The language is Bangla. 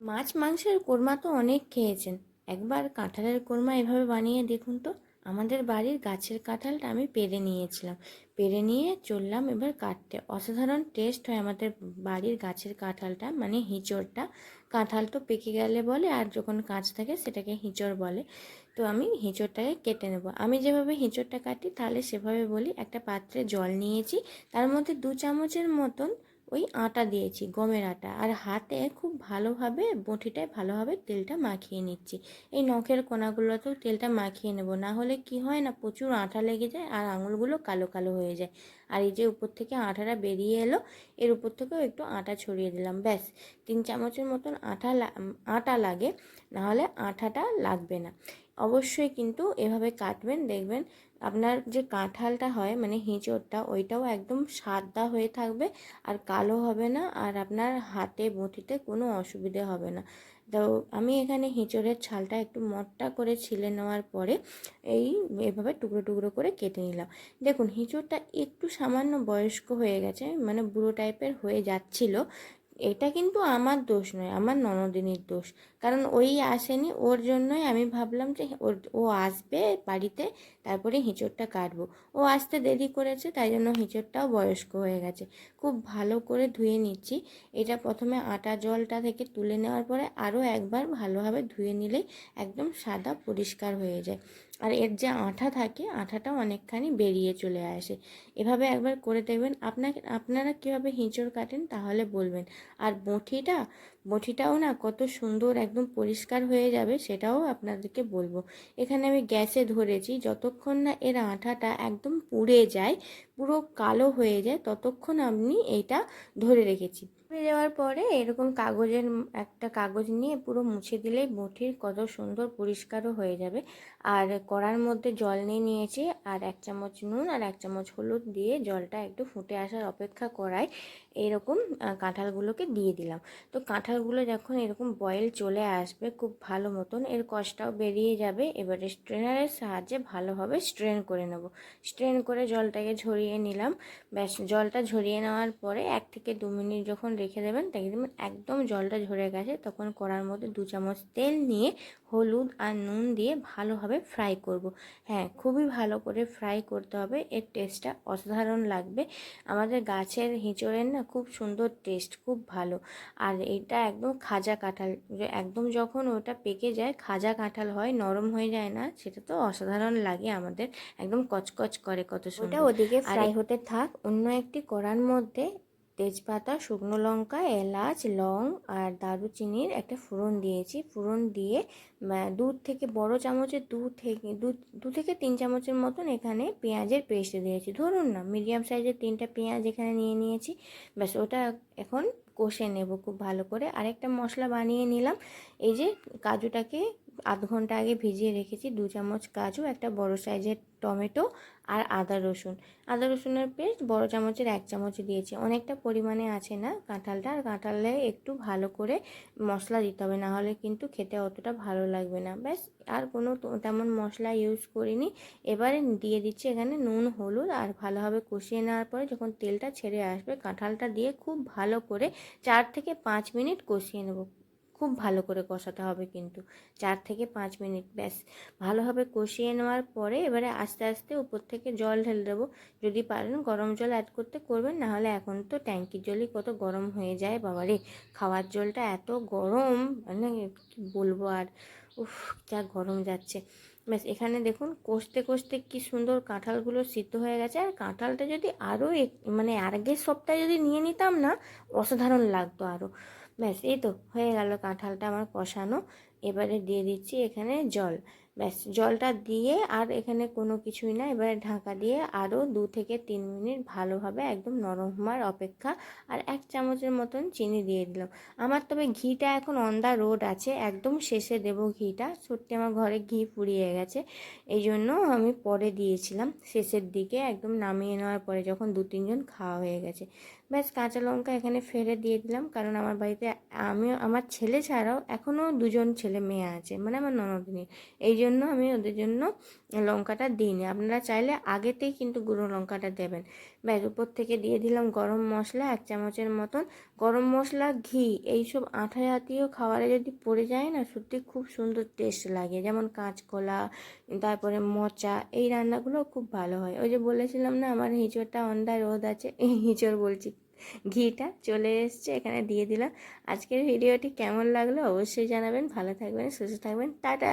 মাছ মাংসের কোরমা তো অনেক খেয়েছেন। একবার কাঁঠালের কোরমা এভাবে বানিয়ে দেখুন তো। আমাদের বাড়ির গাছের কাঁঠালটা আমি পেড়ে নিয়েছিলাম। পেড়ে নিয়ে চললাম এবার কাটতে। অসাধারণ টেস্ট হয় আমাদের বাড়ির গাছের কাঁঠালটা, মানে হিঁচড়টা। কাঁঠাল তো পেকে গেলে বলে, আর যখন কাঁচ থাকে সেটাকে হিঁচড় বলে। তো আমি হিঁচড়টাকে কেটে নেব। আমি যেভাবে হিঁচড়টা কাটি তাহলে সেভাবে বলি। একটা পাত্রে জল নিয়েছি, তার মধ্যে 2 চামচের মতন ওই আটা দিয়েছি, গমের আটা। আর হাতে খুব ভালোভাবে বঁটিটায় ভালোভাবে তেলটা মাখিয়ে নিচ্ছি। এই নখের কোনাগুলোতেও তেলটা মাখিয়ে নেব, না হলে কি হয় না, প্রচুর আঠা লেগে যায় আর আঙুলগুলো কালো কালো হয়ে যায়। আর এই যে উপর থেকে আঠাটা বেরিয়ে এলো, এর উপর থেকেও একটু আটা ছড়িয়ে দিলাম। ব্যাস, 3 চামচের মতন আটা লাগে, নাহলে আঠাটা লাগবে না। অবশ্যই কিন্তু এভাবে কাটবেন, দেখবেন আপনার যে কাঁঠালটা হয় মানে হিঁচড়টা, ওইটাও একদম সাদা হয়ে থাকবে, আর কালো হবে না, আর আপনার হাতে বটিতে কোনো অসুবিধে হবে না। তো আমি এখানে হিঁচড়ের ছালটা একটু মোটা করে ছিলে নেওয়ার পরে এভাবে টুকরো টুকরো করে কেটে নিলাম। দেখুন হিঁচড়টা একটু সামান্য বয়স্ক হয়ে গেছে, মানে বুড়ো টাইপের হয়ে যাচ্ছিল। এটা কিন্তু আমার দোষ নয়, আমার ননদিনীর দোষ। কারণ ওই আসেনি, ওর জন্যই আমি ভাবলাম যে ও আসবে বাড়িতে, তারপরে হিঁচড়টা কাটবো। ও আসতে দেরি করেছে, তাই জন্য হিঁচড়টাও বয়স্ক হয়ে গেছে। খুব ভালো করে ধুয়ে নিচ্ছি। এটা প্রথমে আটা জলটা থেকে তুলে নেওয়ার পরে আরও একবার ভালোভাবে ধুয়ে নিলেই একদম সাদা পরিষ্কার হয়ে যায়। আর এর যে আঠা থাকে, আঠাটাও অনেকখানি বেরিয়ে চলে আসে। এভাবে একবার করে দেখবেন। আপনারা কীভাবে হিঁচড় কাটেন তাহলে বলবেন। আর বঁটিটাও না কত সুন্দর একদম পরিষ্কার হয়ে যাবে, সেটাও আপনাদেরকে বলবো। এখানে আমি গ্যাসে ধরেছি, যতক্ষণ না এর আঠাটা একদম পুড়ে যায়, পুরো কালো হয়ে যায়, ততক্ষণ আমি এইটা ধরে রেখেছি। পুড়ে যাওয়ার পরে এরকম একটা কাগজ নিয়ে পুরো মুছে দিলেই বঁটির কত সুন্দর পরিষ্কারও হয়ে যাবে। আর কড়ার মধ্যে জল নিয়ে নিয়েছি, আর 1 চামচ নুন আর 1 চামচ হলুদ দিয়ে জলটা একটু ফুটে আসার অপেক্ষা করায় এরকম কাঁঠালগুলোকে দিয়ে দিলাম। তো কাঁঠালগুলো যখন এরকম বয়েল চলে আসবে খুব ভালো মতন, এর কষটাও বেরিয়ে যাবে। এবারে স্ট্রেনারের সাহায্যে ভালোভাবে স্ট্রেন করে নেব। স্ট্রেন করে জলটাকে ঝরিয়ে নিলাম। ব্যাস, জলটা ঝরিয়ে নেওয়ার পরে 1 থেকে 2 মিনিট যখন রেখে দেবেন, দেখবেন একদম জলটা ঝরে গেছে। তখন কড়ার মধ্যে 2 চামচ তেল নিয়ে হলুদ আর নুন দিয়ে ভালোভাবে ফ্রাই করব। হ্যাঁ, খুবই ভালো করে ফ্রাই করতে হবে, এর টেস্টটা অসাধারণ লাগবে। আমাদের গাছের হিঁচড়ের না খুব সুন্দর টেস্ট, খুব ভালো। আর এটা একদম খাজা কাঁঠাল, একদম যখন ওটা পেকে যায় খাজা কাঁঠাল হয়, নরম হয়ে যায় না, সেটা তো অসাধারণ লাগে আমাদের, একদম কচকচ করে, কত সুন্দর। ওটা ওদিকে ফ্রাই হতে থাক। অন্য একটি কড়ার মধ্যে তেজপাতা, শুকনো লঙ্কা, এলাচ, লং আর দারুচিনির একটা ফোড়ন দিয়েছি। ফোড়ন দিয়ে বড় চামচের দু থেকে 3 চামচের মতন এখানে পেঁয়াজের পেস্ট দিয়েছি। ধরুন না মিডিয়াম সাইজের 3টা পেঁয়াজ এখানে নিয়ে নিয়েছি। ব্যাস, ওটা এখন কষে নেব খুব ভালো করে। আরেকটা মশলা বানিয়ে নিলাম। এই যে কাজুটাকে আধ ঘন্টা আগে ভিজিয়ে রেখেছি, 2 চামচ কাজু, একটা বড় সাইজের টমেটো, আর আদা রসুনের পেস্ট বড় চামচের 1 চামচ দিয়েছি। অনেকটা পরিমাণে আছে না কাঁঠালটা, আর কাঁঠালে একটু ভালো করে মশলা দিতে হবে, না হলে কিন্তু খেতে অতটা ভালো লাগবে না। ব্যাস, আর কোনো তেমন মশলা ইউজ করিনি। এবারে দিয়ে দিচ্ছি এখানে নুন, হলুদ, আর ভালোভাবে কষিয়ে নেওয়ার পরে যখন তেলটা ছেড়ে আসবে, কাঁঠালটা দিয়ে খুব ভালো করে 4 থেকে 5 মিনিট কষিয়ে নেব। খুব ভালো করে কষাতে হবে কিন্তু, 4 থেকে 5 মিনিট। ব্যাস, ভালোভাবে কষিয়ে নেওয়ার পরে এবারে আস্তে আস্তে উপর থেকে জল ঢেলে দেবো। যদি পারেন গরম জল অ্যাড করতে করবেন, নাহলে এখন তো ট্যাঙ্কির জলই কত গরম হয়ে যায় বাবারে। খাওয়ার জলটা এত গরম, মানে কি বলবো আর। উফ, যা গরম যাচ্ছে। ব্যাস, এখানে দেখুন কষতে কষতে কি সুন্দর কাঁঠালগুলো সিদ্ধ হয়ে গেছে। আর কাঁঠালটা যদি আরও মানে আগের সপ্তাহে যদি নিয়ে নিতাম না, অসাধারণ লাগতো আরও। ব্যাস, এই তো হয়ে গেল কাঁঠালটা আমার কষানো। এবারে দিয়ে দিচ্ছি এখানে জল। ব্যাস, জলটা দিয়ে আর এখানে কোনো কিছুই না, এবারে ঢাকা দিয়ে আরও 2 থেকে 3 মিনিট ভালোভাবে একদম নরম হওয়ার অপেক্ষা। আর 1 চামচের মতন চিনি দিয়ে দিলাম। আমার তবে ঘিটা এখন অন দ্য রোড আছে, একদম শেষে দেবো ঘিটা। সত্যি আমার ঘরে ঘি ফুরিয়ে গেছে, এই জন্য আমি পরে দিয়েছিলাম শেষের দিকে, একদম নামিয়ে নেওয়ার পরে যখন 2-3 জন খাওয়া হয়ে গেছে। ব্যাস, কাঁচা লঙ্কা এখানে ফেলে দিয়ে দিলাম, কারণ আমার বাড়িতে আমার ছেলে ছাড়াও এখনও 2 জন ছেলে মেয়ে আছে, মানে আমার ননদিনী। এই জন্য আমি ওদের জন্য লঙ্কাটা দিইনি। আপনারা চাইলে আগেতেই কিন্তু গুঁড়ো লঙ্কাটা দেবেন। ব্যাস উপর থেকে দিয়ে দিলাম গরম মশলা 1 চামচের মতন। গরম মশলা, ঘি এইসব আঠা জাতীয় খাবারে যদি পড়ে যায় না, সত্যি খুব সুন্দর টেস্ট লাগে। যেমন কাঁচকলা, তারপরে মোচা, এই রান্নাগুলো খুব ভালো হয়। ওই যে বলেছিলাম না আমার হিঁচড়টা অন দ্য রোদ আছে, এই হিঁচড় বলছি, ঘিটা চলে এসছে, এখানে দিয়ে দিলাম। আজকের ভিডিওটি কেমন লাগলো অবশ্যই জানাবেন। ভালো থাকবেন, সুস্থ থাকবেন, টাটা।